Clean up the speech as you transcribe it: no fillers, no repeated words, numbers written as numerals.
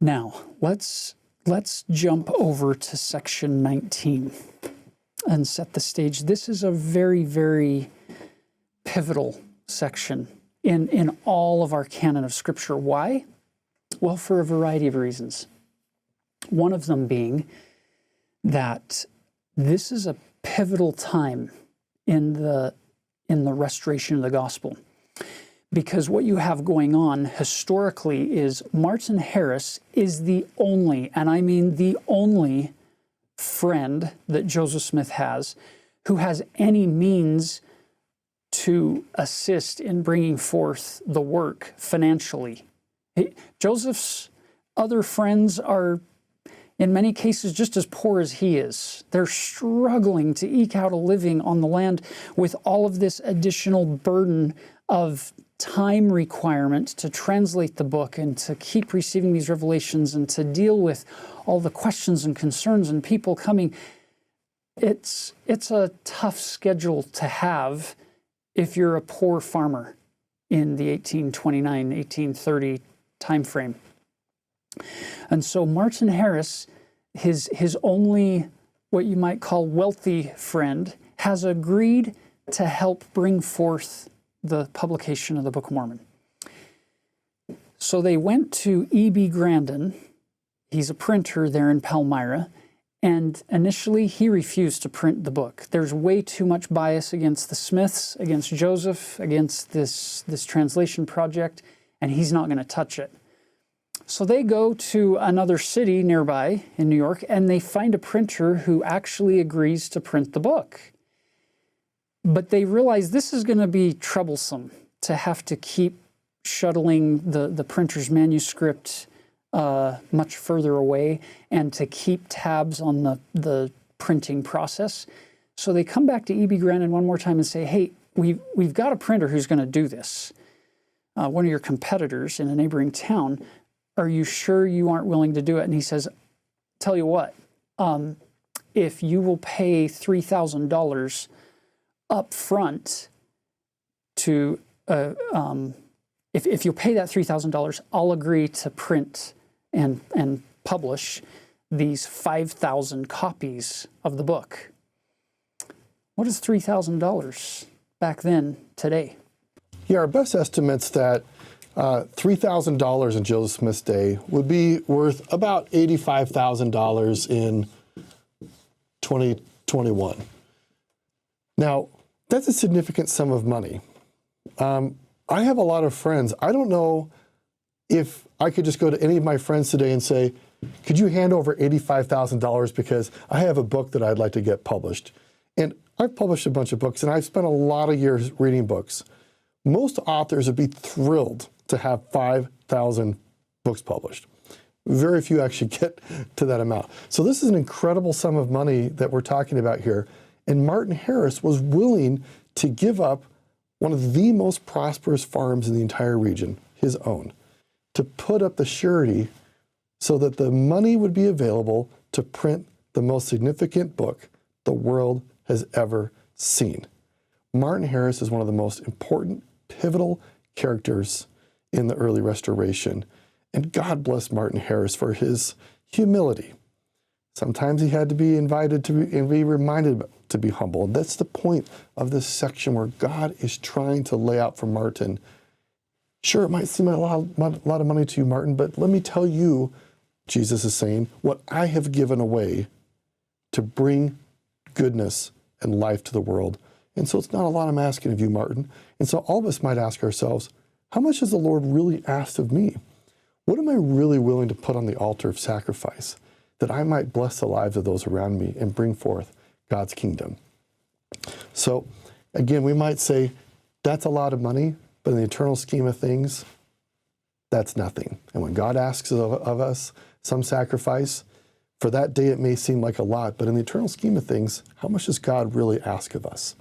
Now, let's jump over to section 19 and set the stage. This is a very, very pivotal section in all of our canon of Scripture. Why? Well, for a variety of reasons. One of them being that this is a pivotal time in the restoration of the gospel. Because what you have going on historically is Martin Harris is the only, and I mean the only, friend that Joseph Smith has who has any means to assist in bringing forth the work financially. Joseph's other friends are, in many cases, just as poor as he is. They're struggling to eke out a living on the land with all of this additional burden of time requirement to translate the book and to keep receiving these revelations and to deal with all the questions and concerns and people coming. It's a tough schedule to have if you're a poor farmer in the 1829, 1830 time frame. And so Martin Harris, his only, what you might call wealthy friend, has agreed to help bring forth the publication of the Book of Mormon. So they went to E.B. Grandin. He's a printer there in Palmyra, and initially he refused to print the book. There's way too much bias against the Smiths, against Joseph, against this translation project, and he's not going to touch it. So they go to another city nearby in New York, and they find a printer who actually agrees to print the book. But they realize this is going to be troublesome to have to keep shuttling the printer's manuscript much further away and to keep tabs on the printing process. So they come back to E.B. Grandin one more time and say, hey, we've got a printer who's going to do this. One of your competitors in a neighboring town, are you sure you aren't willing to do it? And he says, tell you what, if you will pay $3,000 up front to, if you'll pay that $3,000, I'll agree to print and publish these 5,000 copies of the book. What is $3,000 back then today? Yeah, our best estimates that $3,000 in Joseph Smith's day would be worth about $85,000 in 2021. Now, that's a significant sum of money. I have a lot of friends. I don't know if I could just go to any of my friends today and say, could you hand over $85,000 because I have a book that I'd like to get published. And I've published a bunch of books, and I've spent a lot of years reading books. Most authors would be thrilled to have 5,000 books published. Very few actually get to that amount. So this is an incredible sum of money that we're talking about here. And Martin Harris was willing to give up one of the most prosperous farms in the entire region, his own, to put up the surety so that the money would be available to print the most significant book the world has ever seen. Martin Harris is one of the most important, pivotal characters in the early Restoration. And God bless Martin Harris for his humility. Sometimes he had to be invited to be reminded to be humble. And that's the point of this section where God is trying to lay out for Martin. Sure, it might seem like a lot of money to you, Martin, but let me tell you, Jesus is saying, what I have given away to bring goodness and life to the world. And so it's not a lot I'm asking of you, Martin. And so all of us might ask ourselves, how much has the Lord really asked of me? What am I really willing to put on the altar of sacrifice that I might bless the lives of those around me and bring forth God's kingdom? So again, we might say that's a lot of money, but in the eternal scheme of things, that's nothing. And when God asks of us some sacrifice, for that day it may seem like a lot, but in the eternal scheme of things, how much does God really ask of us?